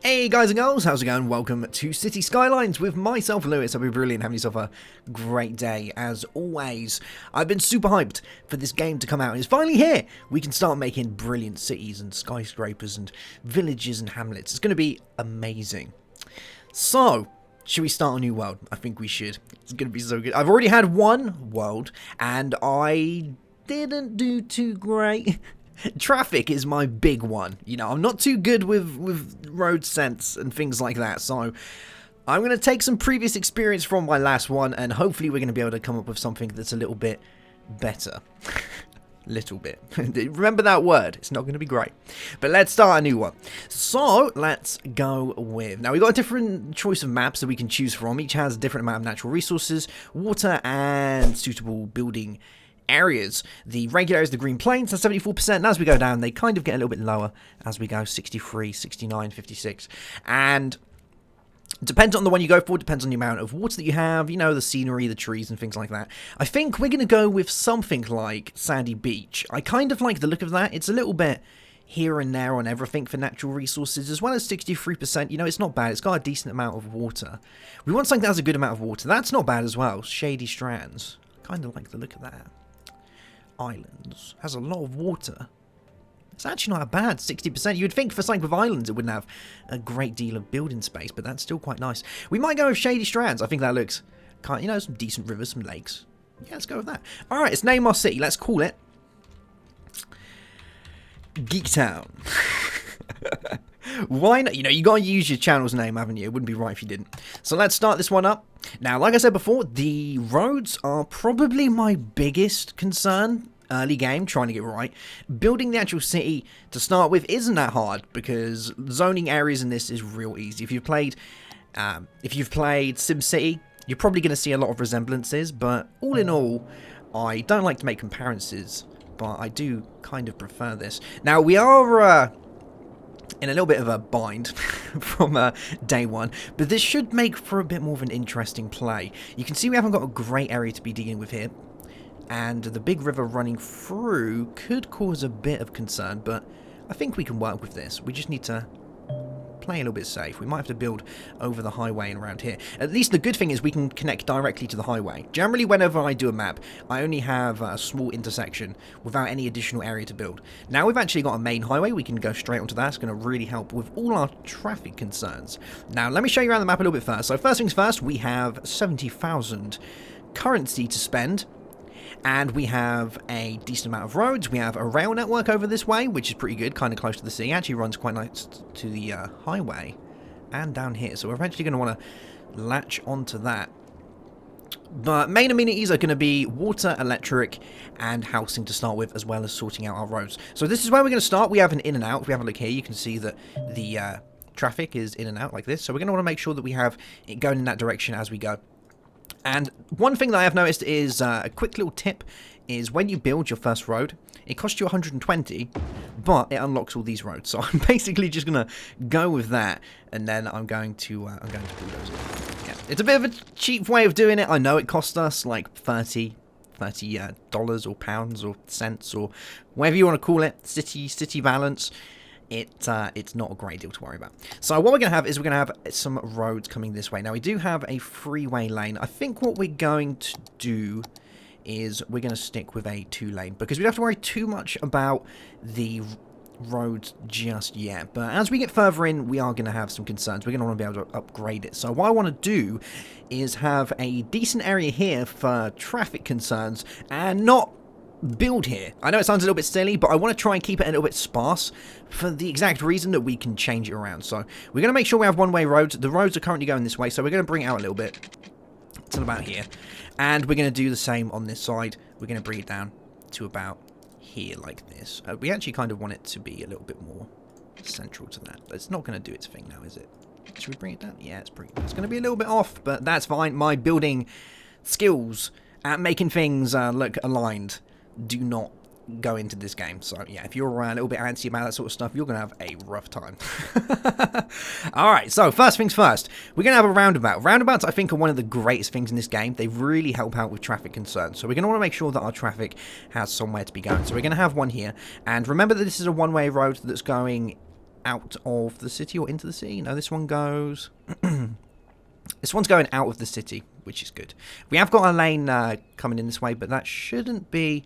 Hey guys and girls, how's it going? Welcome to Cities Skylines with myself, Lewis. Hope you're brilliant, having yourself a great day as always. I've been super hyped for this game to come out, and it's finally here. We can start making brilliant cities and skyscrapers and villages and hamlets. It's going to be amazing. So, should we start a new world? I think we should. It's going to be so good. I've already had one world, and I didn't do too great. Traffic is my big one. You know, I'm not too good with road sense and things like that, so I'm going to take some previous experience from my last one, and hopefully we're going to be able to come up with something that's a little bit better. Little bit. Remember that word. It's not going to be great. But let's start a new one. So, let's go with... Now, we've got a different choice of maps that we can choose from. Each has a different amount of natural resources, water, and suitable building areas. The regular areas, the green plains, are 74%, and as we go down, they kind of get a little bit lower as we go, 63, 69, 56, and depends on the one you go for, depends on the amount of water that you have, you know, the scenery, the trees, and things like that. I think we're going to go with something like Sandy Beach. I kind of like the look of that. It's a little bit here and there on everything for natural resources, as well as 63%. You know, it's not bad. It's got a decent amount of water. We want something that has a good amount of water. That's not bad as well. Shady Strands. Kind of like the look of that. Islands has a lot of water. It's actually not bad, 60%. You'd think for something with islands it wouldn't have a great deal of building space, but that's still quite nice. We might go with Shady Strands. I think that looks kind of, you know, some decent rivers, some lakes. Yeah, let's go with that. All right, let's name our city. Let's call it Geek Town. Why not? You know, you got to use your channel's name, haven't you? It wouldn't be right if you didn't. So let's start this one up. Now, like I said before, the roads are probably my biggest concern early game, trying to get right. Building the actual city to start with isn't that hard, because zoning areas in this is real easy. If you've played SimCity, you're probably going to see a lot of resemblances, but all in all, I don't like to make comparisons, but I do kind of prefer this. Now, we are in a little bit of a bind from day one, but this should make for a bit more of an interesting play. You can see we haven't got a great area to be dealing with here, and the big river running through could cause a bit of concern, but I think we can work with this. We just need to play a little bit safe. We might have to build over the highway and around here. At least the good thing is we can connect directly to the highway. Generally, whenever I do a map, I only have a small intersection without any additional area to build. Now we've actually got a main highway, we can go straight onto that. It's going to really help with all our traffic concerns. Now, let me show you around the map a little bit first. So first things first, we have 70,000 currency to spend. And we have a decent amount of roads. We have a rail network over this way, which is pretty good, kind of close to the sea. Actually runs quite nice to the highway and down here. So we're eventually going to want to latch onto that. But main amenities are going to be water, electric, and housing to start with, as well as sorting out our roads. So this is where we're going to start. We have an in and out. If we have a look here, you can see that the traffic is in and out like this. So we're going to want to make sure that we have it going in that direction as we go. And one thing that I have noticed is a quick little tip is when you build your first road, it costs you 120, but it unlocks all these roads. So I'm basically just gonna go with that, and then I'm going to bulldoze it. Yeah, it's a bit of a cheap way of doing it. I know it cost us like $30 or pounds or cents or whatever you want to call it. City balance. It's not a great deal to worry about. So what we're going to have is we're going to have some roads coming this way. Now, we do have a freeway lane. I think what we're going to do is we're going to stick with a 2-lane, because we don't have to worry too much about the roads just yet. But as we get further in, we are going to have some concerns. We're going to want to be able to upgrade it. So what I want to do is have a decent area here for traffic concerns and not build here. I know it sounds a little bit silly, but I want to try and keep it a little bit sparse for the exact reason that we can change it around. So we're going to make sure we have one-way roads. The roads are currently going this way, so we're going to bring it out a little bit till about here. And we're going to do the same on this side. We're going to bring it down to about here like this. We actually kind of want it to be a little bit more central to that. But it's not going to do its thing now, is it? Should we bring it down? Yeah, it's going to be a little bit off, but that's fine. My building skills at making things look aligned do not go into this game. So yeah, if you're a little bit antsy about that sort of stuff, you're gonna have a rough time. Alright, so first things first, we're gonna have a roundabout. Roundabouts, I think, are one of the greatest things in this game. They really help out with traffic concerns. So we're gonna want to make sure that our traffic has somewhere to be going. So we're gonna have one here, and remember that this is a one-way road that's going out of the city or into the city. No, this one goes... This one's going out of the city, which is good. We have got a lane coming in this way, but that shouldn't be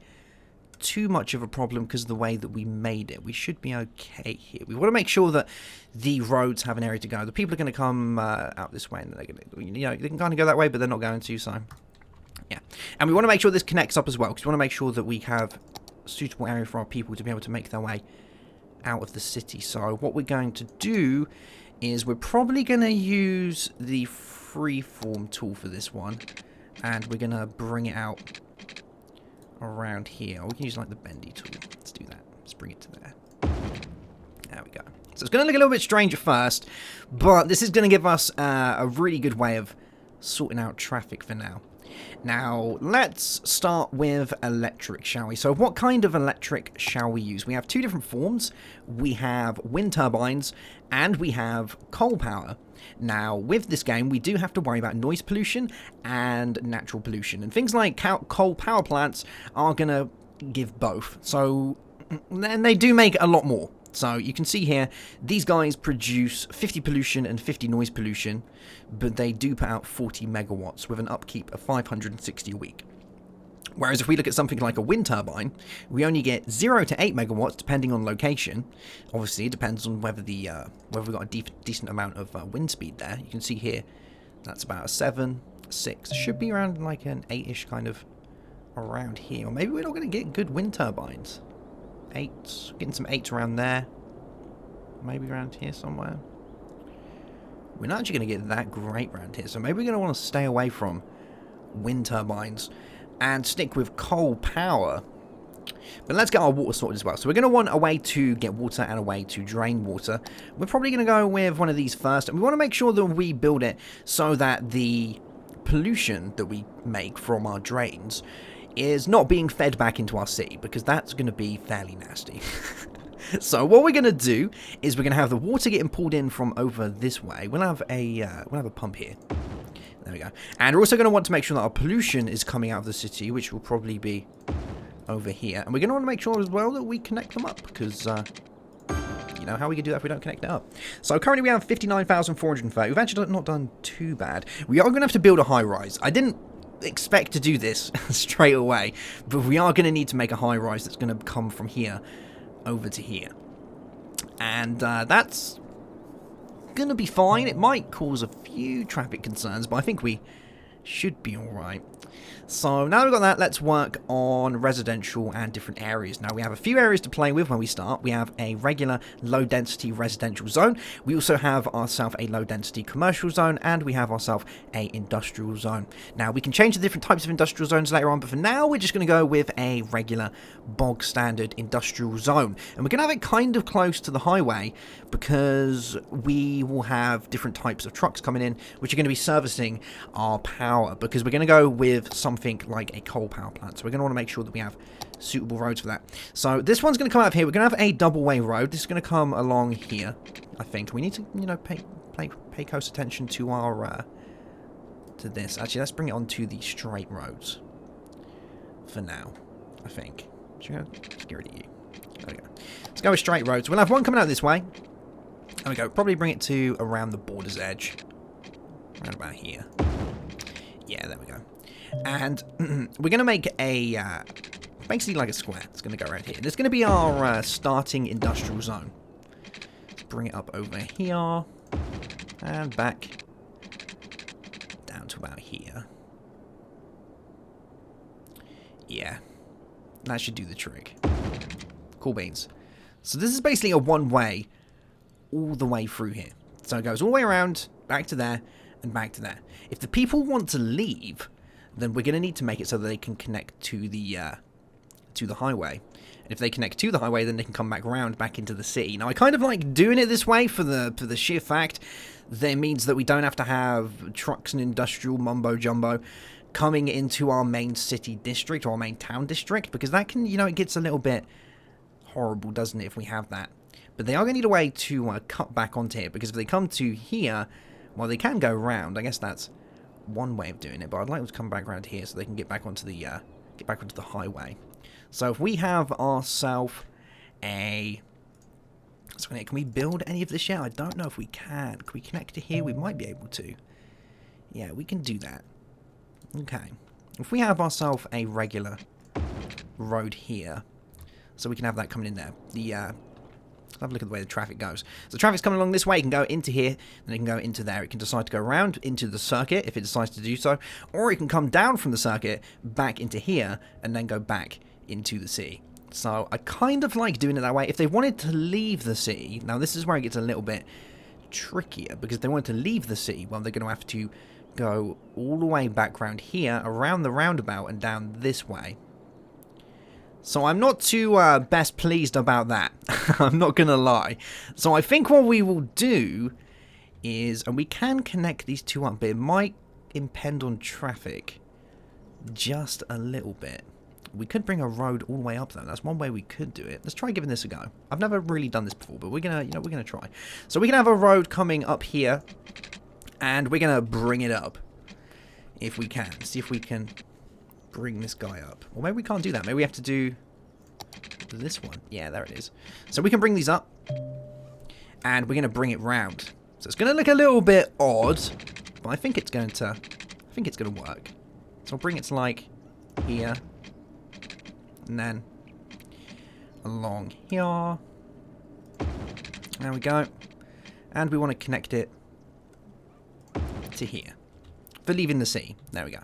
too much of a problem because of the way that we made it. We should be okay here. We want to make sure that the roads have an area to go. The people are going to come out this way, and they're going to, you know, they can kind of go that way, but they're not going to, so yeah. And we want to make sure this connects up as well, because we want to make sure that we have a suitable area for our people to be able to make their way out of the city. So what we're going to do is we're probably going to use the freeform tool for this one, and we're going to bring it out around here. Or we can use like the bendy tool. Let's do that. Let's bring it to there. There we go. So it's going to look a little bit strange at first, but this is going to give us a really good way of sorting out traffic for now. Now, let's start with electric, shall we? So what kind of electric shall we use? We have two different forms. We have wind turbines and we have coal power. Now, with this game, we do have to worry about noise pollution and natural pollution. And things like coal power plants are going to give both. So, and they do make a lot more. So you can see here, these guys produce 50 pollution and 50 noise pollution, but they do put out 40 megawatts with an upkeep of 560 a week. Whereas if we look at something like a wind turbine, we only get 0 to 8 megawatts depending on location. Obviously, it depends on whether the whether we've got a decent amount of wind speed there. You can see here, that's about a 7, 6. Should be around like an 8-ish kind of around here. Or maybe we're not going to get good wind turbines. 8, getting some 8s around there. Maybe around here somewhere. We're not actually going to get that great around here, so maybe we're going to want to stay away from wind turbines and stick with coal power. But let's get our water sorted as well. So we're going to want a way to get water and a way to drain water. We're probably going to go with one of these first, and we want to make sure that we build it so that the pollution that we make from our drains is not being fed back into our city, because that's going to be fairly nasty. So what we're going to do is we're going to have the water getting pulled in from over this way. We'll have a pump here. There we go. And we're also going to want to make sure that our pollution is coming out of the city, which will probably be over here. And we're going to want to make sure as well that we connect them up, because you know how we can do that if we don't connect it up. So currently we have 59,430. We've actually not done too bad. We are going to have to build a high rise. I didn't expect to do this straight away, but we are going to need to make a high rise that's going to come from here over to here, and that's going to be fine. It might cause a few traffic concerns, but I think we should be alright. So now we've got that, let's work on residential and different areas. Now we have a few areas to play with when we start. We have a regular low density residential zone. We also have ourselves a low density commercial zone, and we have ourselves a industrial zone. Now we can change the different types of industrial zones later on, but for now we're just going to go with a regular bog standard industrial zone. And we're going to have it kind of close to the highway because we will have different types of trucks coming in which are going to be servicing our power, because we're going to go with something like a coal power plant. So we're going to want to make sure that we have suitable roads for that. So this one's going to come out of here. We're going to have a double-way road. This is going to come along here, I think. We need to, you know, pay close attention to our to this. Actually, let's bring it onto the straight roads for now, I think. Let's get rid of you. There we go. Let's go with straight roads. We'll have one coming out this way. There we go. Probably bring it to around the border's edge. Around about here. Yeah, there we go. And we're going to make a, basically like a square. It's going to go right here. This is going to be our starting industrial zone. Let's bring it up over here. And back down to about here. Yeah. That should do the trick. Cool beans. So this is basically a one-way all the way through here. So it goes all the way around, back to there, and back to there. If the people want to leave, then we're going to need to make it so that they can connect to the highway. And if they connect to the highway, then they can come back around back into the city. Now, I kind of like doing it this way for the sheer fact that it means that we don't have to have trucks and industrial mumbo-jumbo coming into our main city district or our main town district, because that can, you know, it gets a little bit horrible, doesn't it, if we have that. But they are going to need a way to cut back onto here, because if they come to here, well, they can go around. I guess that's one way of doing it, but I'd like them to come back around here so they can get back onto the highway. So if we have ourselves a So can we build any of this yet? I don't know if we can. Can we connect to here? We might be able to. Yeah, we can do that. Okay. If we have ourselves a regular road here, so we can have that coming in there. Let's have a look at the way the traffic goes. So traffic's coming along this way. It can go into here, then it can go into there. It can decide to go around into the circuit if it decides to do so, or it can come down from the circuit back into here and then go back into the city. So I kind of like doing it that way. If they wanted to leave the city, now this is where it gets a little bit trickier, because if they wanted to leave the city, well, they're going to have to go all the way back around here, around the roundabout, and down this way. So I'm not too best pleased about that. I'm not going to lie. So I think what we will do is, and we can connect these two up, but it might impede on traffic just a little bit. We could bring a road all the way up though. That's one way we could do it. Let's try giving this a go. I've never really done this before, but we're gonna, we're gonna try. So we can have a road coming up here, and we're gonna bring it up if we can. See if we can bring this guy up. Or maybe we can't do that. Maybe we have to do this one. Yeah, there it is. So we can bring these up, and we're gonna bring it round. So it's gonna look a little bit odd, but I think it's going to, work. So I'll bring it to like here. And then along here. There we go. And we want to connect it to here for leaving the sea. There we go.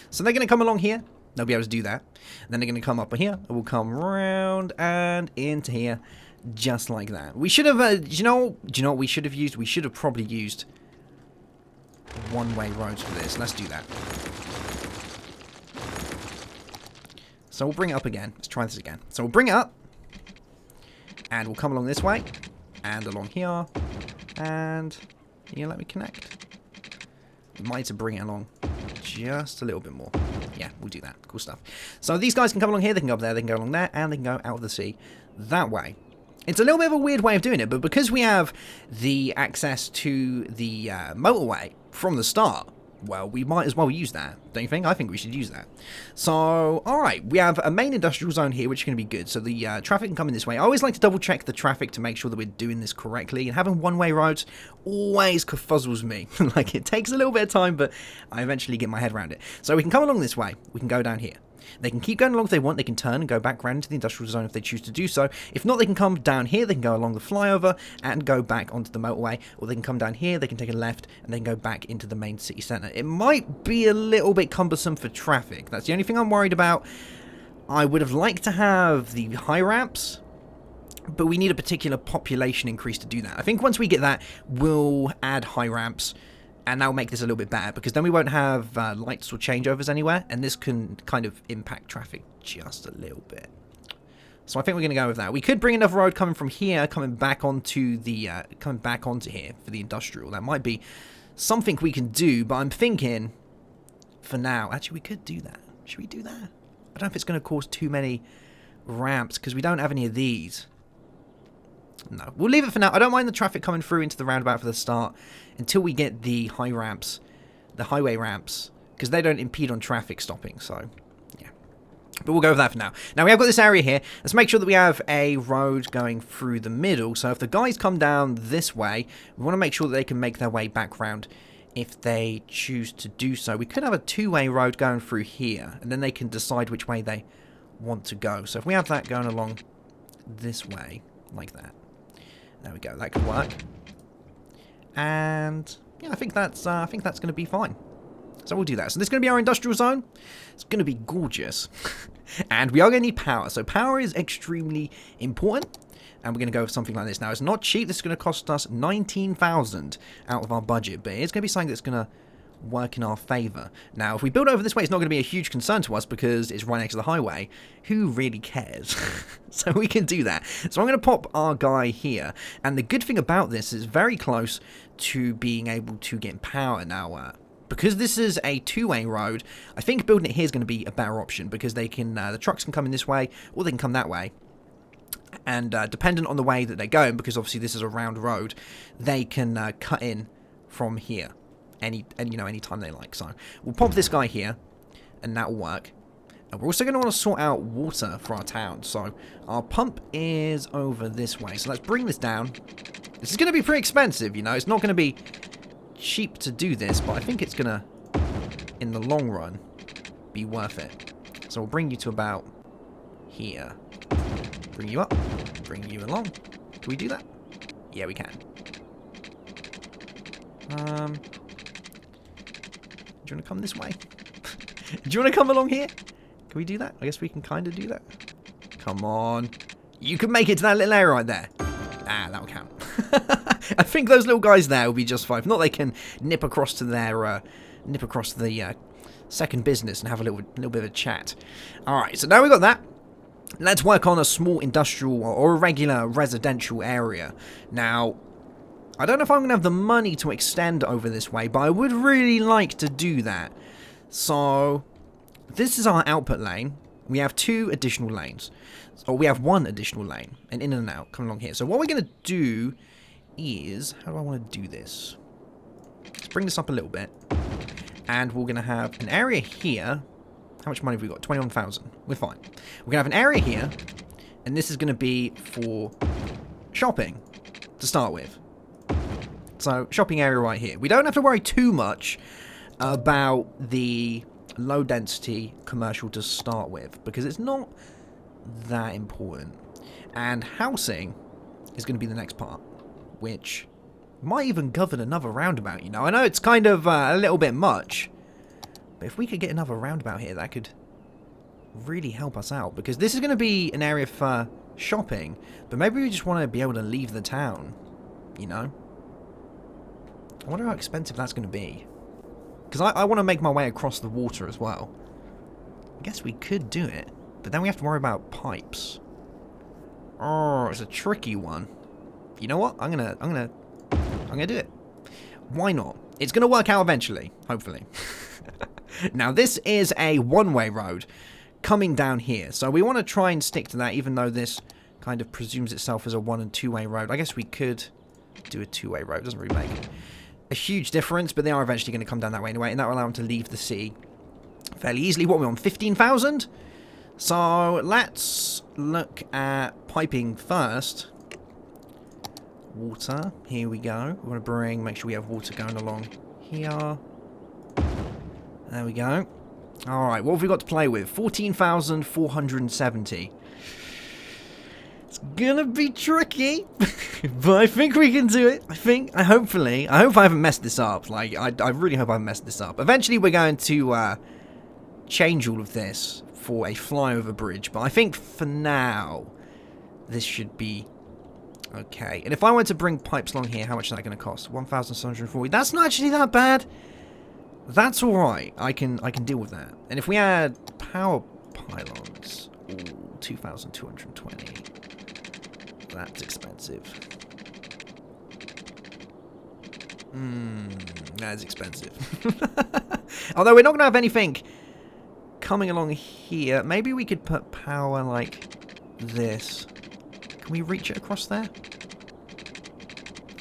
So they're going to come along here. They'll be able to do that. And then they're going to come up here. And we'll come round and into here just like that. We should have, do you know what we should have used? We should have probably used one-way roads for this. Let's do that. So we'll bring it up again. Let's try this again. So we'll bring it up, and we'll come along this way, and along here, and you let me connect. We might need to bring it along just a little bit more. Yeah, we'll do that. Cool stuff. So these guys can come along here, they can go up there, they can go along there, and they can go out of the sea that way. It's a little bit of a weird way of doing it, but because we have the access to the motorway from the start, well, we might as well use that, don't you think? I think we should use that. So, alright, we have a main industrial zone here, which is going to be good. So the traffic can come in this way. I always like to double check the traffic to make sure that we're doing this correctly. And having one-way roads always confuzzles me. Like, it takes a little bit of time, but I eventually get my head around it. So we can come along this way. We can go down here. They can keep going along if they want. They can turn and go back around into the industrial zone if they choose to do so. If not, they can come down here. They can go along the flyover and go back onto the motorway. Or they can come down here. They can take a left and then go back into the main city centre. It might be a little bit cumbersome for traffic. That's the only thing I'm worried about. I would have liked to have the high ramps, but we need a particular population increase to do that. I think once we get that, we'll add high ramps. And that'll make this a little bit better, because then we won't have lights or changeovers anywhere, and this can kind of impact traffic just a little bit. So I think we're going to go with that. We could bring another road coming from here, coming back onto here for the industrial. That might be something we can do, but I'm thinking, for now, actually we could do that. Should we do that? I don't know if it's going to cause too many ramps, because we don't have any of these. No, we'll leave it for now. I don't mind the traffic coming through into the roundabout for the start until we get the high ramps, the highway ramps, because they don't impede on traffic stopping, so yeah. But we'll go with that for now. Now we have got this area here. Let's make sure that we have a road going through the middle, so if the guys come down this way, we want to make sure that they can make their way back round if they choose to do so. We could have a two-way road going through here, and then they can decide which way they want to go. So if we have that going along this way, like that. There we go. That could work. And yeah, I think that's going to be fine. So we'll do that. So this is going to be our industrial zone. It's going to be gorgeous. And we are going to need power. So power is extremely important. And we're going to go with something like this. Now, it's not cheap. This is going to cost us 19,000 out of our budget. But it's going to be something that's going to work in our favour. Now, if we build over this way, it's not going to be a huge concern to us because it's right next to the highway. Who really cares? So we can do that. So I'm going to pop our guy here. And the good thing about this is very close to being able to get power. Now, because this is a two-way road, I think building it here is going to be a better option because they can, the trucks can come in this way or they can come that way. And dependent on the way that they're going, because obviously this is a round road, they can cut in from here. Any time they like. So we'll pop this guy here, and that will work. And we're also going to want to sort out water for our town. So our pump is over this way. So let's bring this down. This is going to be pretty expensive, you know. It's not going to be cheap to do this, but I think it's going to, in the long run, be worth it. So we'll bring you to about here. Bring you up. Bring you along. Can we do that? Yeah, we can. Do you want to come this way? Do you want to come along here? Can we do that? I guess we can kind of do that. Come on. You can make it to that little area right there. Ah, that'll count. I think those little guys there will be just fine. If not, they can nip across to their, nip across the second business and have a little bit of a chat. Alright, so now we've got that. Let's work on a small industrial or a regular residential area. Now, I don't know if I'm going to have the money to extend over this way, but I would really like to do that. So, this is our output lane. We have 2 additional lanes. Or we have 1 additional lane. And in and out, coming along here. So what we're going to do is... How do I want to do this? Let's bring this up a little bit. And we're going to have an area here. How much money have we got? 21,000. We're fine. We're going to have an area here. And this is going to be for shopping to start with. So, shopping area right here. We don't have to worry too much about the low density commercial to start with, because it's not that important. And housing is going to be the next part, which might even govern another roundabout, you know. I know it's kind of a little bit much, but if we could get another roundabout here, that could really help us out, because this is going to be an area for shopping, but maybe we just want to be able to leave the town, you know. I wonder how expensive that's going to be. Because I want to make my way across the water as well. I guess we could do it. But then we have to worry about pipes. Oh, it's a tricky one. You know what? I'm gonna do it. Why not? It's gonna work out eventually, hopefully. Now this is a one-way road coming down here. So we want to try and stick to that, even though this kind of presumes itself as a 1- and 2-way road. I guess we could do a 2-way road. Doesn't really make a huge difference, but they are eventually going to come down that way anyway, and that will allow them to leave the city fairly easily. What are we on? 15,000? So let's look at piping first. Water. Here we go. We want to make sure we have water going along here. There we go. Alright, what have we got to play with? 14,470. It's gonna be tricky, but I think we can do it. I hope I haven't messed this up. Like, I really hope I haven't messed this up. Eventually we're going to change all of this for a flyover bridge, but I think for now this should be okay. And if I went to bring pipes along here, how much is that going to cost? 1,740. That's not actually that bad. That's alright. I can deal with that. And if we add power pylons, ooh, 2,220. That's expensive. That's expensive. Although we're not going to have anything coming along here. Maybe we could put power like this. Can we reach it across there?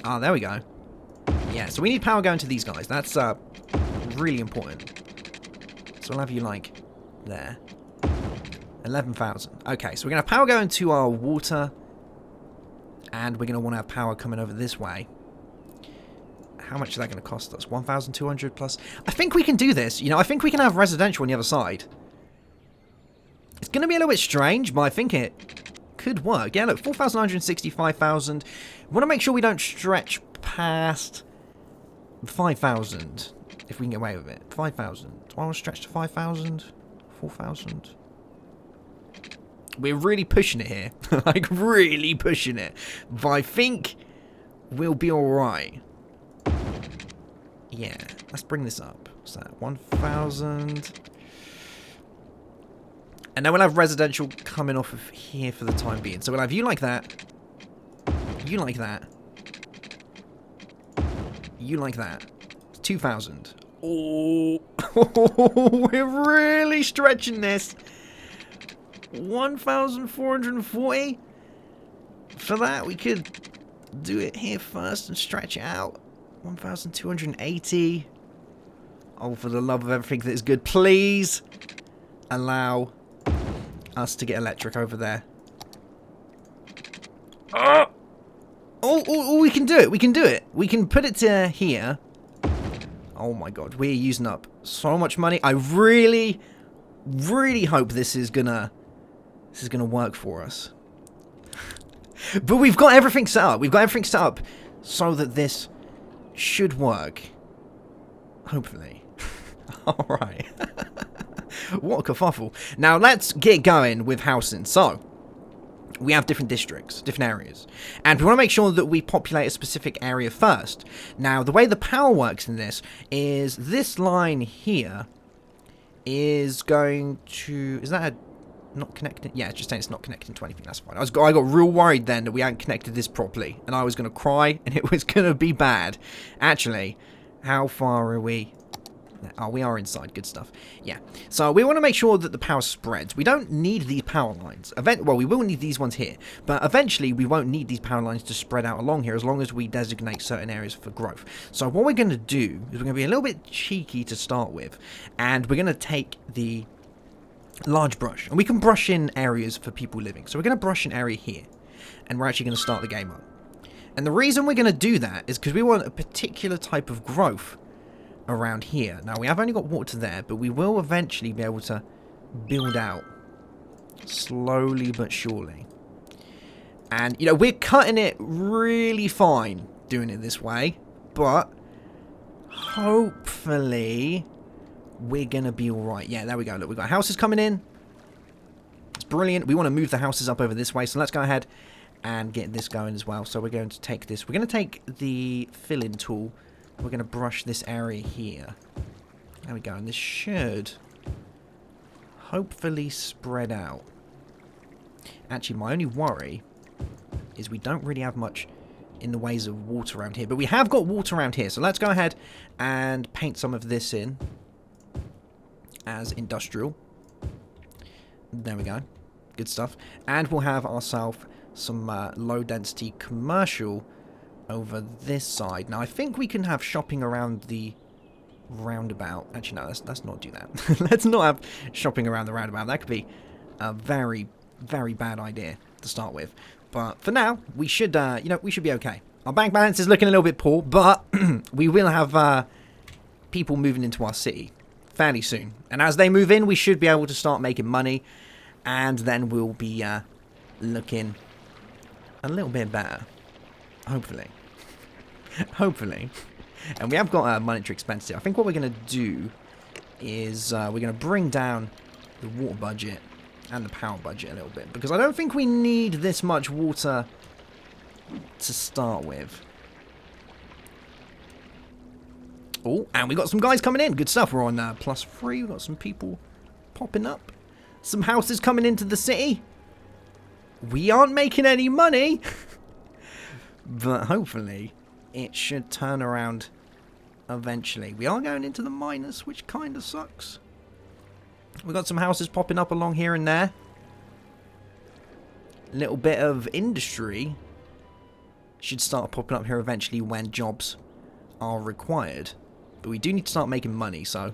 Ah, there we go. Yeah, so we need power going to these guys. That's really important. So we'll have you like there. 11,000. Okay, so we're going to have power going to our water. And we're going to want to have power coming over this way. How much is that going to cost us? 1,200 plus? I think we can do this. You know, I think we can have residential on the other side. It's going to be a little bit strange, but I think it could work. Yeah, look, 4,960, 5,000. We want to make sure we don't stretch past 5,000. If we can get away with it. 5,000. Do I want to stretch to 5,000? 4,000? We're really pushing it here. Like, really pushing it. But I think we'll be alright. Yeah. Let's bring this up. What's that? 1,000. And then we'll have residential coming off of here for the time being. So we'll have you like that. You like that. You like that. 2,000. Oh. We're really stretching this. 1,440. For that, we could do it here first and stretch it out. 1,280. Oh, for the love of everything that is good, please allow us to get electric over there. Oh, we can do it. We can do it. We can put it to here. Oh my god, we're using up so much money. I really, really hope this is gonna work for us. But we've got everything set up. We've got everything set up so that this should work. Hopefully. Alright. What a kerfuffle. Now let's get going with housing. So, we have different districts, different areas. And we want to make sure that we populate a specific area first. Now, the way the power works in this is this line here is going to... Is that not connected? Yeah, it's just saying it's not connecting to anything. That's fine. I got real worried then that we hadn't connected this properly. And I was going to cry and it was going to be bad. Actually, how far are we? Oh, we are inside. Good stuff. Yeah. So we want to make sure that the power spreads. We don't need these power lines. Well, we will need these ones here. But eventually, we won't need these power lines to spread out along here as long as we designate certain areas for growth. So what we're going to do is we're going to be a little bit cheeky to start with. And we're going to take the large brush. And we can brush in areas for people living. So we're going to brush an area here. And we're actually going to start the game up. And the reason we're going to do that is because we want a particular type of growth around here. Now, we have only got water there, but we will eventually be able to build out slowly but surely. And, you know, we're cutting it really fine doing it this way, but hopefully we're going to be alright. Yeah, there we go. Look, we've got houses coming in. It's brilliant. We want to move the houses up over this way, so let's go ahead and get this going as well. So we're going to take this. We're going to take the fill-in tool. We're going to brush this area here. There we go. And this should hopefully spread out. Actually, my only worry is we don't really have much in the ways of water around here. But we have got water around here. So let's go ahead and paint some of this in as industrial. There we go. Good stuff. And we'll have ourselves some low-density commercial over this side. Now, I think we can have shopping around the roundabout. Actually, no, let's not do that. Let's not have shopping around the roundabout. That could be a very, very bad idea to start with. But for now, we should, you know, we should be okay. Our bank balance is looking a little bit poor, but we will have people moving into our city fairly soon. And as they move in, we should be able to start making money, and then we'll be looking a little bit better. Hopefully. Hopefully. And we have got a monetary expense here. I think what we're going to do is we're going to bring down the water budget and the power budget a little bit. Because I don't think we need this much water to start with. Oh, and we got some guys coming in. Good stuff. We're on +3. We've got some people popping up. Some houses coming into the city. We aren't making any money. But hopefully, it should turn around eventually. We are going into the minus, which kind of sucks. We've got some houses popping up along here and there. A little bit of industry should start popping up here eventually when jobs are required. But we do need to start making money, so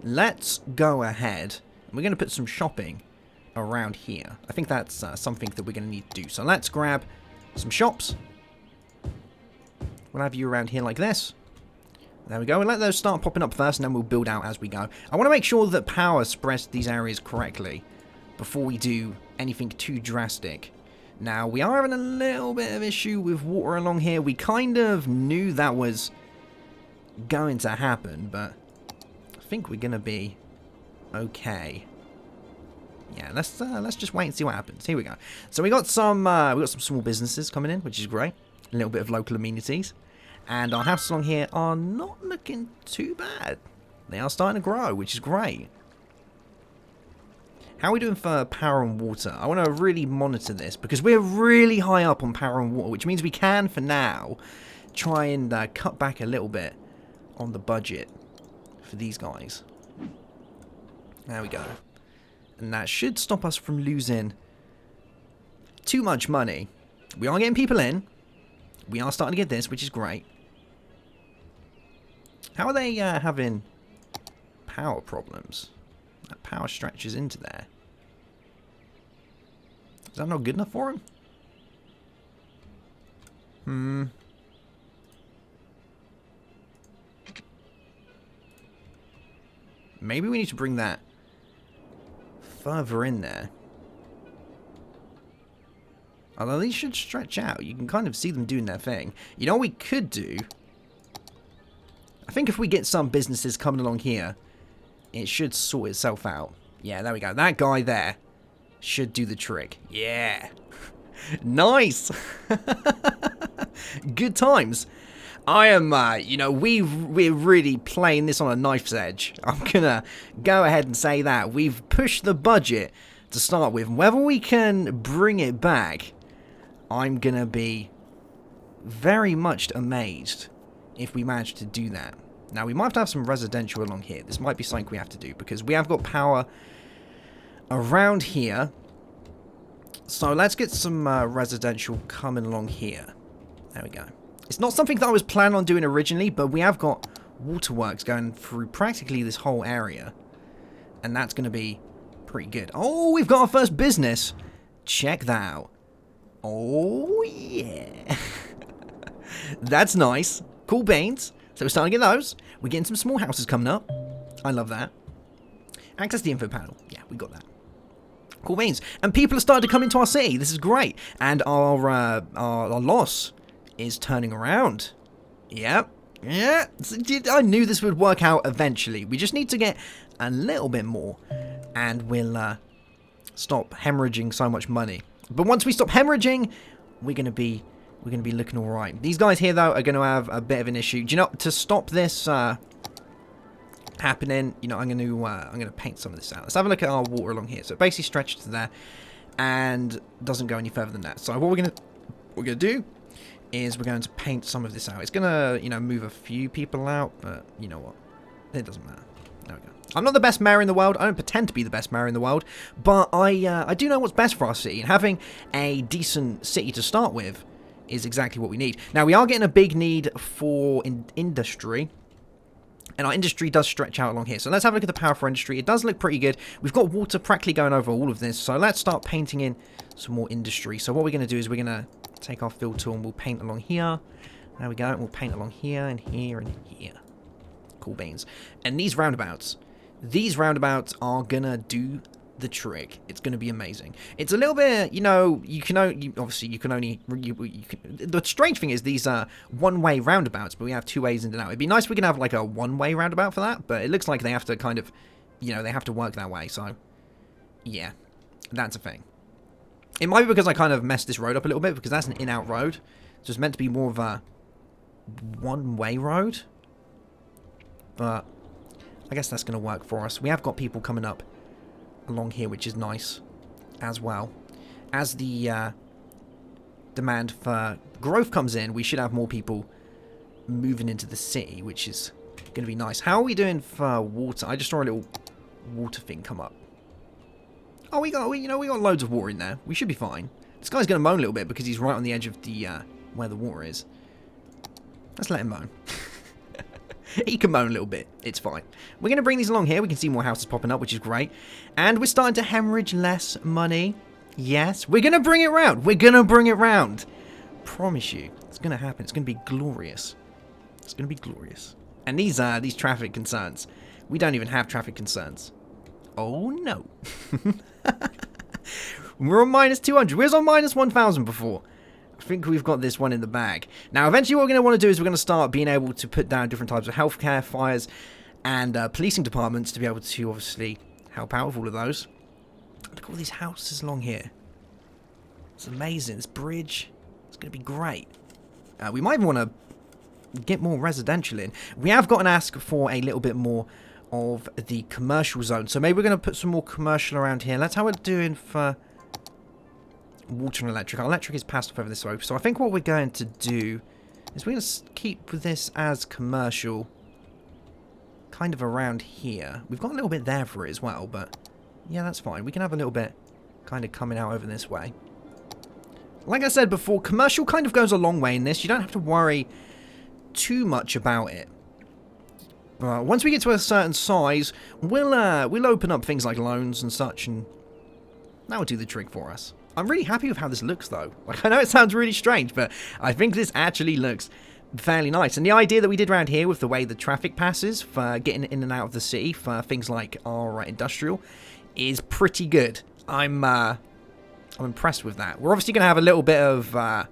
let's go ahead. We're going to put some shopping around here. I think that's something that we're going to need to do. So let's grab some shops. We'll have you around here like this. There we go. We'll let those start popping up first, and then we'll build out as we go. I want to make sure that power spreads these areas correctly before we do anything too drastic. Now, we are having a little bit of issue with water along here. We kind of knew that was going to happen, but I think we're going to be okay. Yeah, let's just wait and see what happens. Here we go. So we got some small businesses coming in, which is great. A little bit of local amenities. And our houses along here are not looking too bad. They are starting to grow, which is great. How are we doing for power and water? I want to really monitor this because we're really high up on power and water, which means we can, for now, try and cut back a little bit on the budget for these guys. There we go. And that should stop us from losing too much money. We are getting people in. We are starting to get this, which is great. How are they having power problems? That power stretches into there. Is that not good enough for him? Maybe we need to bring that further in there. Although these should stretch out. You can kind of see them doing their thing. You know what we could do? I think if we get some businesses coming along here, it should sort itself out. Yeah, there we go. That guy there should do the trick. Yeah. Nice. Good times. I am, you know, we're really playing this on a knife's edge. I'm gonna go ahead and say that. We've pushed the budget to start with. Whether we can bring it back, I'm gonna be very much amazed if we manage to do that. Now, we might have to have some residential along here. This might be something we have to do, because we have got power around here. So let's get some residential coming along here. There we go. It's not something that I was planning on doing originally, but we have got waterworks going through practically this whole area. And that's going to be pretty good. Oh, we've got our first business. Check that out. Oh, yeah. That's nice. Cool beans. So we're starting to get those. We're getting some small houses coming up. I love that. Access the info panel. Yeah, we got that. Cool beans. And people are starting to come into our city. This is great. And our loss is turning around. Yep. Yeah. I knew this would work out eventually. We just need to get a little bit more. And we'll stop hemorrhaging so much money. But once we stop hemorrhaging, we're going to be looking all right. These guys here, though, are going to have a bit of an issue. Do you know, to stop this happening, you know, I'm going to paint some of this out. Let's have a look at our water along here. So it basically stretches to there and doesn't go any further than that. So what we're going to do is we're going to paint some of this out. It's going to, you know, move a few people out, but you know what? It doesn't matter. There we go. I'm not the best mayor in the world. I don't pretend to be the best mayor in the world, but I do know what's best for our city, and having a decent city to start with is exactly what we need. Now, we are getting a big need for industry, and our industry does stretch out along here. So let's have a look at the power for industry. It does look pretty good. We've got water practically going over all of this, so let's start painting in some more industry. So what we're going to do is we're going to take our fill tool and we'll paint along here. There we go. And we'll paint along here and here and here. Cool beans. And these roundabouts are going to do the trick. It's going to be amazing. It's a little bit, you know, the strange thing is these are one-way roundabouts, but we have two ways in and out. It'd be nice if we can have like a one-way roundabout for that, but it looks like they have to kind of, you know, they have to work that way. So yeah, that's a thing. It might be because I kind of messed this road up a little bit, because that's an in-out road, so it's meant to be more of a one-way road, but I guess that's going to work for us. We have got people coming up along here, which is nice as well. As the demand for growth comes in, we should have more people moving into the city, which is going to be nice. How are we doing for water? I just saw a little water thing come up. Oh, we got loads of water in there. We should be fine. This guy's going to moan a little bit because he's right on the edge of the where the water is. Let's let him moan. He can moan a little bit. It's fine. We're going to bring these along here. We can see more houses popping up, which is great. And we're starting to hemorrhage less money. Yes. We're going to bring it round. We're going to bring it round. Promise you. It's going to happen. It's going to be glorious. It's going to be glorious. And these traffic concerns. We don't even have traffic concerns. Oh, no. We're on minus 200. We was on minus 1,000 before. I think we've got this one in the bag. Now, eventually what we're going to want to do is we're going to start being able to put down different types of healthcare, fires, and policing departments to be able to obviously help out with all of those. Look at all these houses along here. It's amazing. This bridge, it's going to be great. We might even want to get more residential in. We have got an ask for a little bit more of the commercial zone. So maybe we're going to put some more commercial around here. That's how we're doing for water and electric. Our electric is passed off over this way. So I think what we're going to do is we're going to keep this as commercial kind of around here. We've got a little bit there for it as well, but yeah, that's fine. We can have a little bit kind of coming out over this way. Like I said before, commercial kind of goes a long way in this. You don't have to worry too much about it. Once we get to a certain size, we'll open up things like loans and such, and that will do the trick for us. I'm really happy with how this looks, though. Like, I know it sounds really strange, but I think this actually looks fairly nice. And the idea that we did around here with the way the traffic passes for getting in and out of the city for things like our industrial is pretty good. I'm impressed with that. We're obviously going to have a little bit of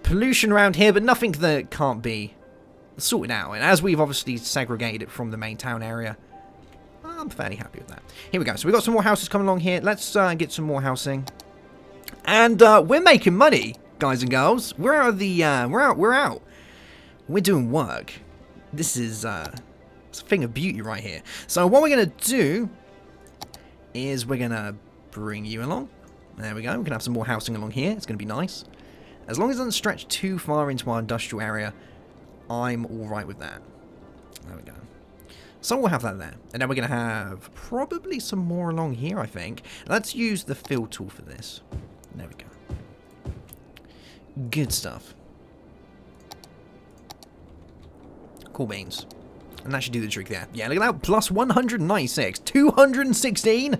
pollution around here, but nothing that can't be sorted out. And as we've obviously segregated it from the main town area, I'm fairly happy with that. Here we go. So we've got some more houses coming along here. Let's get some more housing. And we're making money, guys and girls. We're out of the we're out. We're doing work. This is it's a thing of beauty right here. So what we're gonna do is we're gonna bring you along. There we go. We can have some more housing along here. It's gonna be nice. As long as it doesn't stretch too far into our industrial area, I'm all right with that. There we go. So we'll have that there. And then we're going to have probably some more along here, I think. Let's use the fill tool for this. There we go. Good stuff. Cool beans. And that should do the trick there. Yeah, look at that. Plus 196. 216.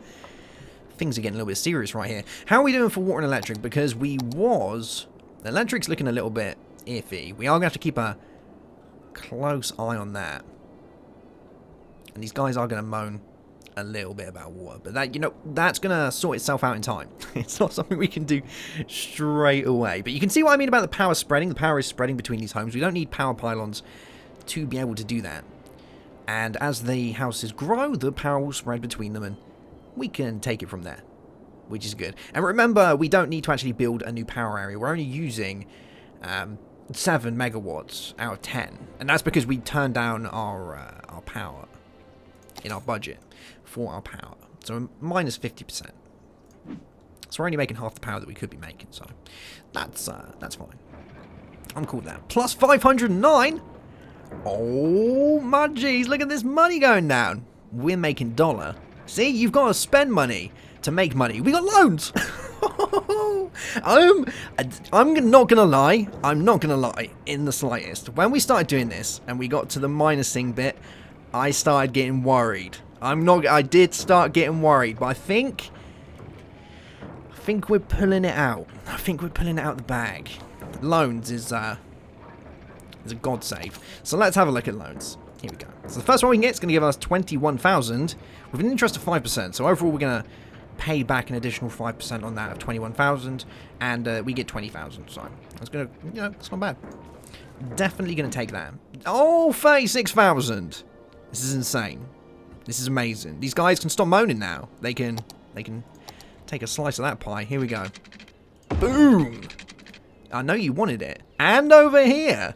Things are getting a little bit serious right here. How are we doing for water and electric? Because we was... The electric's looking a little bit iffy. We are going to have to keep a close eye on that. And these guys are going to moan a little bit about water. But that, you know, that's going to sort itself out in time. It's not something we can do straight away. But you can see what I mean about the power spreading. The power is spreading between these homes. We don't need power pylons to be able to do that. And as the houses grow, the power will spread between them and we can take it from there, which is good. And remember, we don't need to actually build a new power area. We're only using 7 megawatts out of 10. And that's because we turned down our power in our budget for our power. So minus 50%. So we're only making half the power that we could be making. So that's fine. I'm cool with that. Plus 509. Oh my jeez, look at this money going down. We're making dollar. See, you've got to spend money to make money. We got loans. I'm not gonna lie. I'm not gonna lie in the slightest. When we started doing this and we got to the minusing bit, I started getting worried. I did start getting worried, but I think we're pulling it out. I think we're pulling it out the bag. Loans is a god save. So let's have a look at loans. Here we go. So the first one we can get is going to give us 21,000 with an interest of 5%. So overall we're going to pay back an additional 5% on that of 21,000 and we get 20,000. So that's going to, you know, it's not bad. Definitely going to take that. Oh, 36,000. This is insane. This is amazing. These guys can stop moaning now. They can take a slice of that pie. Here we go. Boom. I know you wanted it. And over here.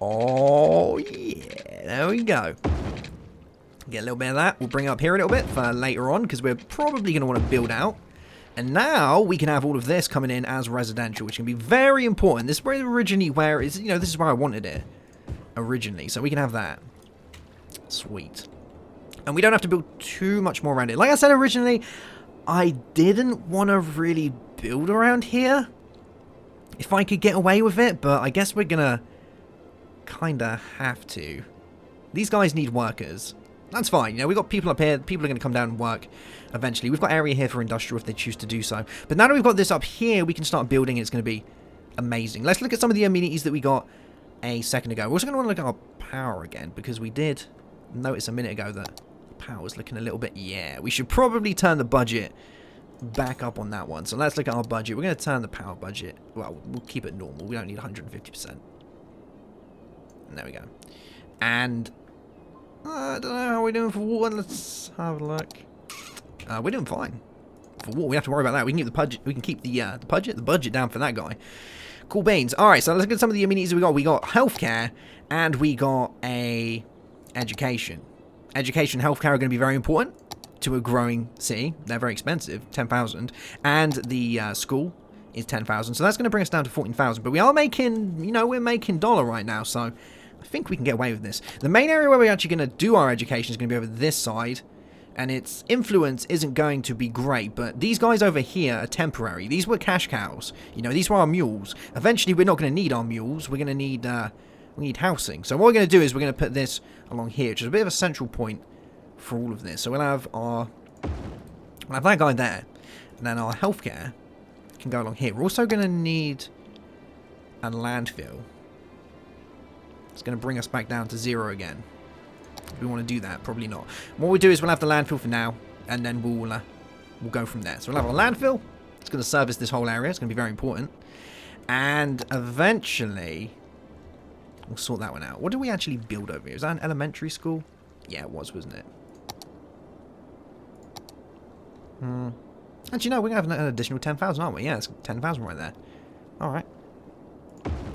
Oh, yeah. There we go. Get a little bit of that. We'll bring it up here a little bit for later on because we're probably going to want to build out. And now we can have all of this coming in as residential, which can be very important. This is where originally where it is, you know, this is where I wanted it originally. So we can have that. Sweet. And we don't have to build too much more around it. Like I said originally, I didn't want to really build around here if I could get away with it, but I guess we're going to kind of have to. These guys need workers. That's fine. You know, we've got people up here. People are going to come down and work eventually. We've got area here for industrial if they choose to do so. But now that we've got this up here, we can start building. It's going to be amazing. Let's look at some of the amenities that we got a second ago. We're also going to want to look at our power again because we did notice a minute ago that power was looking a little bit... Yeah, we should probably turn the budget back up on that one. So let's look at our budget. We're going to turn the power budget... Well, we'll keep it normal. We don't need 150%. And there we go. And... I don't know how we're doing for water. Let's have a look. We're doing fine. For water, we have to worry about that. We can keep the budget. We can keep the budget down for that guy. Cool beans. All right, so let's look at some of the amenities we got. We got healthcare and we got a education. Education and healthcare are going to be very important to a growing city. They're very expensive, 10,000, and the school is 10,000. So that's going to bring us down to 14,000. But we are making, you know, we're making dollar right now. So I think we can get away with this. The main area where we're actually going to do our education is going to be over this side. And its influence isn't going to be great, but these guys over here are temporary. These were cash cows. You know, these were our mules. Eventually, we're not going to need our mules. We're going to need, we need housing. So what we're going to do is we're going to put this along here, which is a bit of a central point for all of this. So we'll have our, we'll have that guy there, and then our healthcare can go along here. We're also going to need a landfill. It's going to bring us back down to 0 again. Do we want to do that? Probably not. What we'll do is we'll have the landfill for now, and then we'll go from there. So we'll have a landfill. It's going to service this whole area. It's going to be very important. And eventually, we'll sort that one out. What did we actually build over here? Is that an elementary school? Yeah, it was, wasn't it? Actually, no, we're going to have an additional 10,000, aren't we? Yeah, it's 10,000 right there. Alright.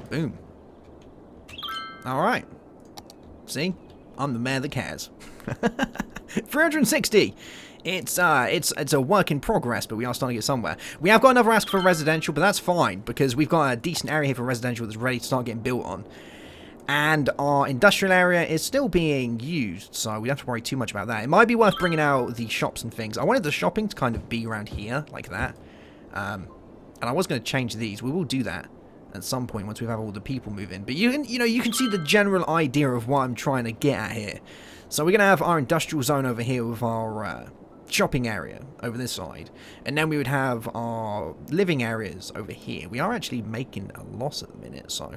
Boom. Alright. See? I'm the man that cares. 360! It's a work in progress, but we are starting to get somewhere. We have got another ask for residential, but that's fine, because we've got a decent area here for residential that's ready to start getting built on. And our industrial area is still being used, so we don't have to worry too much about that. It might be worth bringing out the shops and things. I wanted the shopping to kind of be around here, like that. And I was going to change these. We will do that at some point once we have all the people move in. But you can see the general idea of what I'm trying to get at here. So we're going to have our industrial zone over here with our shopping area over this side. And then we would have our living areas over here. We are actually making a loss at the minute, so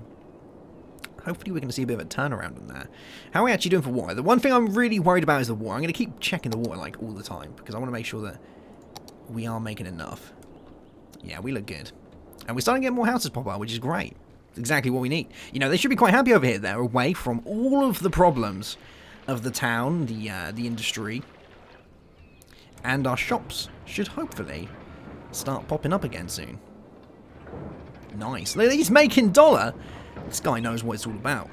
hopefully we're going to see a bit of a turnaround on that. How are we actually doing for water? The one thing I'm really worried about is the water. I'm going to keep checking the water like all the time because I want to make sure that we are making enough. Yeah, we look good. And we're starting to get more houses pop up, which is great. It's exactly what we need. You know, they should be quite happy over here. They're away from all of the problems of the town, the industry. And our shops should hopefully start popping up again soon. Nice. He's making dollar. This guy knows what it's all about.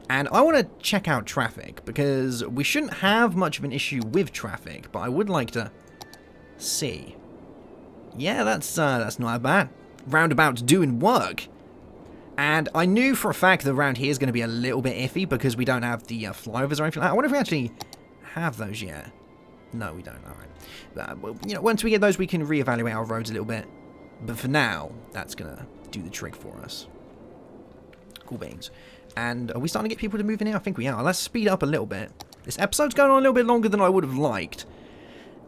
And I want to check out traffic, because we shouldn't have much of an issue with traffic, but I would like to see. Yeah, that's not bad. Roundabouts doing work. And I knew for a fact that around here is going to be a little bit iffy, because we don't have the flyovers or anything like that. I wonder if we actually have those yet. No, we don't. Alright. Well, you know, once we get those, we can reevaluate our roads a little bit. But for now, that's going to do the trick for us. Cool beans. And are we starting to get people to move in here? I think we are. Let's speed up a little bit. This episode's going on a little bit longer than I would have liked.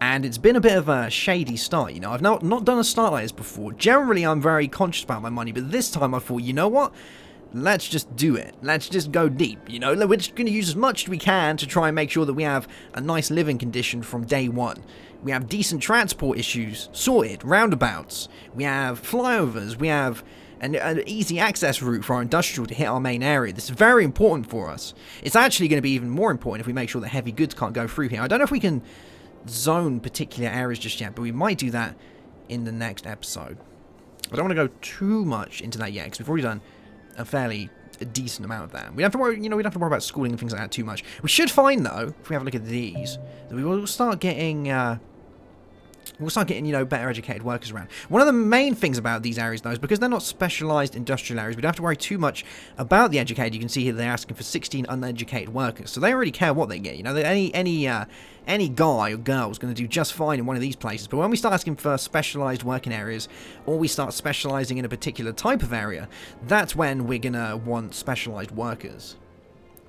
And it's been a bit of a shady start, you know. I've not done a start like this before. Generally, I'm very conscious about my money. But this time I thought, you know what? Let's just do it. Let's just go deep, you know. We're just going to use as much as we can to try and make sure that we have a nice living condition from day one. We have decent transport issues sorted, roundabouts. We have flyovers. We have an easy access route for our industrial to hit our main area. This is very important for us. It's actually going to be even more important if we make sure that heavy goods can't go through here. I don't know if we can zone particular areas just yet, but we might do that in the next episode. I don't want to go too much into that yet, because we've already done a fairly decent amount of that. We don't have to worry, you know, we don't have to worry about schooling and things like that too much. We should find, though, if we have a look at these, that we will start getting, you know, better educated workers around. One of the main things about these areas, though, is because they're not specialised industrial areas, we don't have to worry too much about the educated. You can see here they're asking for 16 uneducated workers, so they already care what they get. You know, any guy or girl is going to do just fine in one of these places. But when we start asking for specialised working areas, or we start specialising in a particular type of area, that's when we're going to want specialised workers.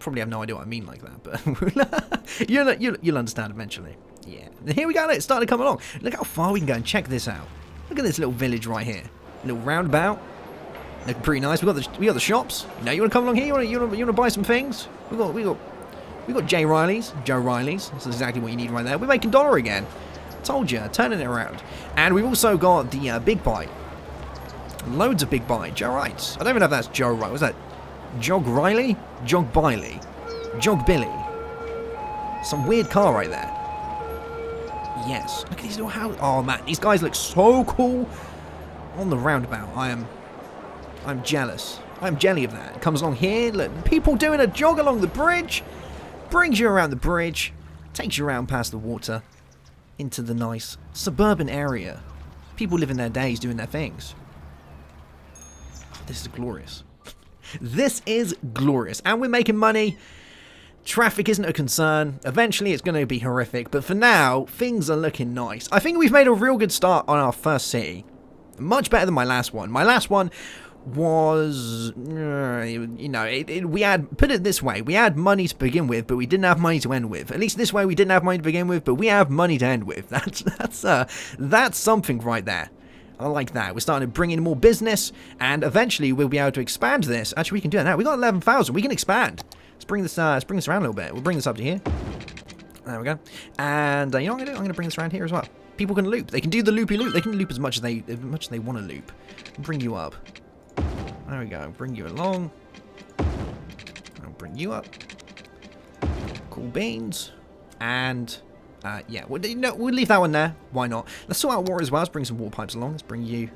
Probably have no idea what I mean like that, but you'll understand eventually. Yeah, and here we go. It's starting to come along. Look how far we can go and check this out. Look at this little village right here. A little roundabout. Looking pretty nice. We got the shops. You know, you want to come along here? You want to buy some things? We got J. Riley's, Joe Riley's. That's exactly what you need right there. We're making dollar again. Told you, turning it around. And we've also got the Big Bite. Loads of Big Bite. Joe Wrights. I don't even know if that's Joe Wright. Was that Jog Riley? Jog Biley? Jog Billy? Some weird car right there. Yes. Look at these little houses. Oh man, these guys look so cool on the roundabout. I'm jealous. I'm jelly of that. It comes along here. Look, people doing a jog along the bridge. Brings you around the bridge. Takes you around past the water. Into the nice suburban area. People living their days doing their things. Oh, this is glorious. This is glorious. And we're making money. Traffic isn't a concern. Eventually it's going to be horrific, but for now, things are looking nice. I think we've made a real good start on our first city. Much better than my last one. My last one was, you know, we had, put it this way, we had money to begin with, but we didn't have money to end with. At least this way we didn't have money to begin with, but we have money to end with. That's something right there. I like that. We're starting to bring in more business, and eventually we'll be able to expand this. Actually, we can do that now. We got 11,000. We can expand. Let's bring this around a little bit. We'll bring this up to here. There we go. And you know what I'm going to do? I'm going to bring this around here as well. People can loop. They can do the loopy loop. They can loop as much as they want to loop. Bring you up. There we go. Bring you along. I'll bring you up. Cool beans. And yeah, we'll leave that one there. Why not? Let's sort out water as well. Let's bring some water pipes along. Let's bring you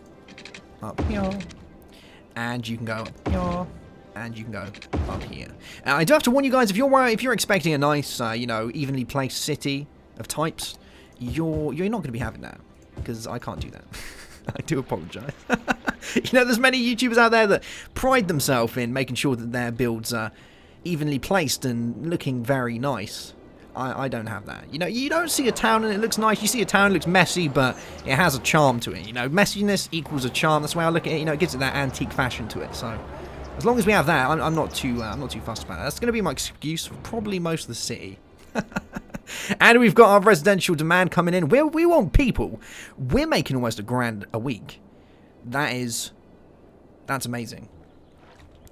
up here. And you can go up here. And you can go up here. I do have to warn you guys, if you're expecting a nice, evenly placed city of types, you're not going to be having that, because I can't do that. I do apologise. There's many YouTubers out there that pride themselves in making sure that their builds are evenly placed and looking very nice. I don't have that. You don't see a town and it looks nice. You see a town and it looks messy, but it has a charm to it. Messiness equals a charm. That's the way I look at it. It gives it that antique fashion to it. So as long as we have that, I'm not too fussed about it. That's going to be my excuse for probably most of the city. And we've got our residential demand coming in. We want people. We're making almost $1,000 a week. That's amazing.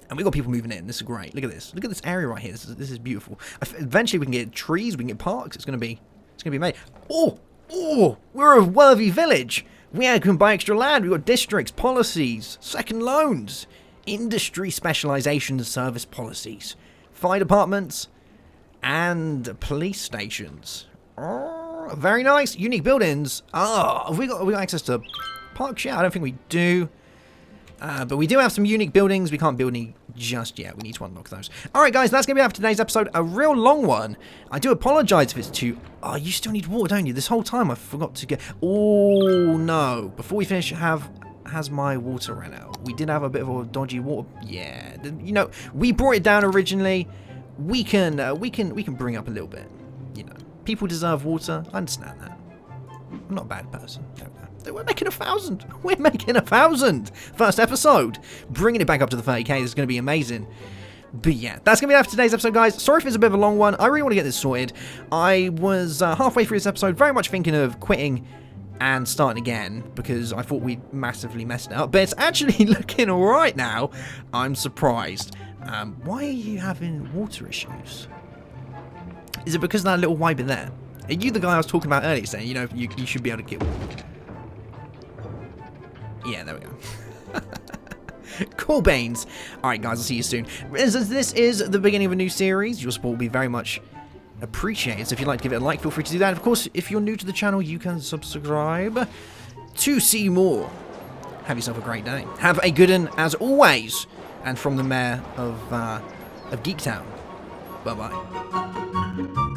And we've got people moving in. This is great. Look at this. Look at this area right here. This is beautiful. Eventually we can get trees. We can get parks. It's going to be amazing. Oh, we're a worthy village. We can buy extra land. We've got districts, policies, second loans, industry specialization service policies, fire departments, and police stations. Oh, very nice. Unique buildings. Have we got access to parks? Yeah, I don't think we do. But we do have some unique buildings. We can't build any just yet. We need to unlock those. Alright guys, that's going to be it for today's episode. A real long one. I do apologise if it's too... Oh, you still need water, don't you? This whole time I forgot to get... Oh, no. Before we finish, has my water ran out? We did have a bit of a dodgy water... Yeah. We brought it down originally. We can bring up a little bit. People deserve water. I understand that. I'm not a bad person. We're making 1,000. We're making 1,000. First episode. Bringing it back up to the 30k. This is going to be amazing. But yeah, that's going to be it for today's episode, guys. Sorry if it's a bit of a long one. I really want to get this sorted. I was halfway through this episode very much thinking of quitting and starting again because I thought we'd massively messed it up. But it's actually looking alright now. I'm surprised. Why are you having water issues? Is it because of that little wiper there? Are you the guy I was talking about earlier saying, you should be able to get water? Yeah, there we go. Cool beans. Alright guys, I'll see you soon. As this is the beginning of a new series, your support will be very much appreciated. So if you'd like to give it a like, feel free to do that. And of course, if you're new to the channel, you can subscribe to see more. Have yourself a great day. Have a good one as always. And from the mayor of Geektown, bye-bye.